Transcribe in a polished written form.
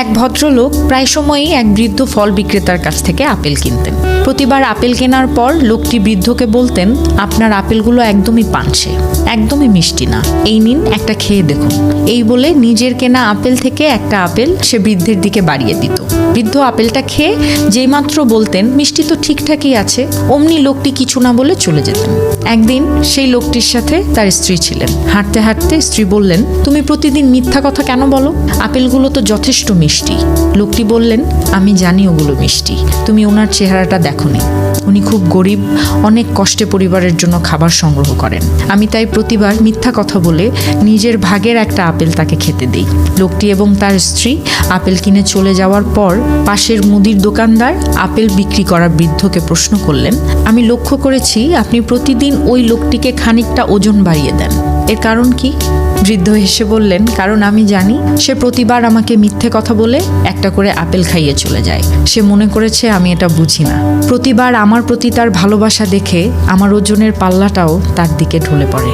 এক ভদ্রলোক প্রায় সময়ই এক বৃদ্ধ ফল বিক্রেতার কাছ থেকে আপেল কিনতেন। প্রতিবার আপেল কেনার পর লোকটি বৃদ্ধকে বলতেন, আপনার আপেলগুলো একদমই পানছে, একদমই মিষ্টি না, এই নিন একটা খেয়ে দেখুন। এই বলে নিজের কেনা আপেল থেকে একটা আপেল সে বৃদ্ধের দিকে বাড়িয়ে দিত। বৃদ্ধ আপেলটা খেয়ে যেইমাত্র বলতেন মিষ্টি তো ঠিকঠাকই আছে, অমনি লোকটি কিছু না বলে চলে যেতেন। একদিন সেই লোকটির সাথে তার স্ত্রী ছিলেন। হাঁটতে হাঁটতে স্ত্রী বললেন, তুমি প্রতিদিন মিথ্যা কথা কেন বলো? আপেলগুলো তো যথেষ্ট মিষ্টি। লোকটি বললেন, আমি জানি ওগুলো মিষ্টি, তুমি ওনার চেহারাটা দেখোনি। উনি খুব গরিব, অনেক কষ্টে পরিবারের জন্য খাবার সংগ্রহ করেন। আমি তাই প্রতিবার মিথ্যা কথা বলে নিজের ভাগের একটা আপেল তাকে খেতে দিই। লোকটি এবং তার স্ত্রী আপেল কিনে চলে যাওয়ার পর পাশের মুদির দোকানদার আপেল বিক্রি করা বৃদ্ধকে প্রশ্ন করলেন, আমি লক্ষ্য করেছি আপনি প্রতিদিন ওই লোকটিকে খানিকটা ওজন বাড়িয়ে দেন, এর কারণ কি? বৃদ্ধ হেসে বললেন, কারণ আমি জানি সে প্রতিবার আমাকে মিথ্যে কথা বলে একটা করে আপেল খাইয়ে চলে যায়। সে মনে করেছে আমি এটা বুঝি না। প্রতিবার আমার প্রতি তার ভালোবাসা দেখে আমার ওজনের পাল্লাটাও তার দিকে ঢলে পড়ে।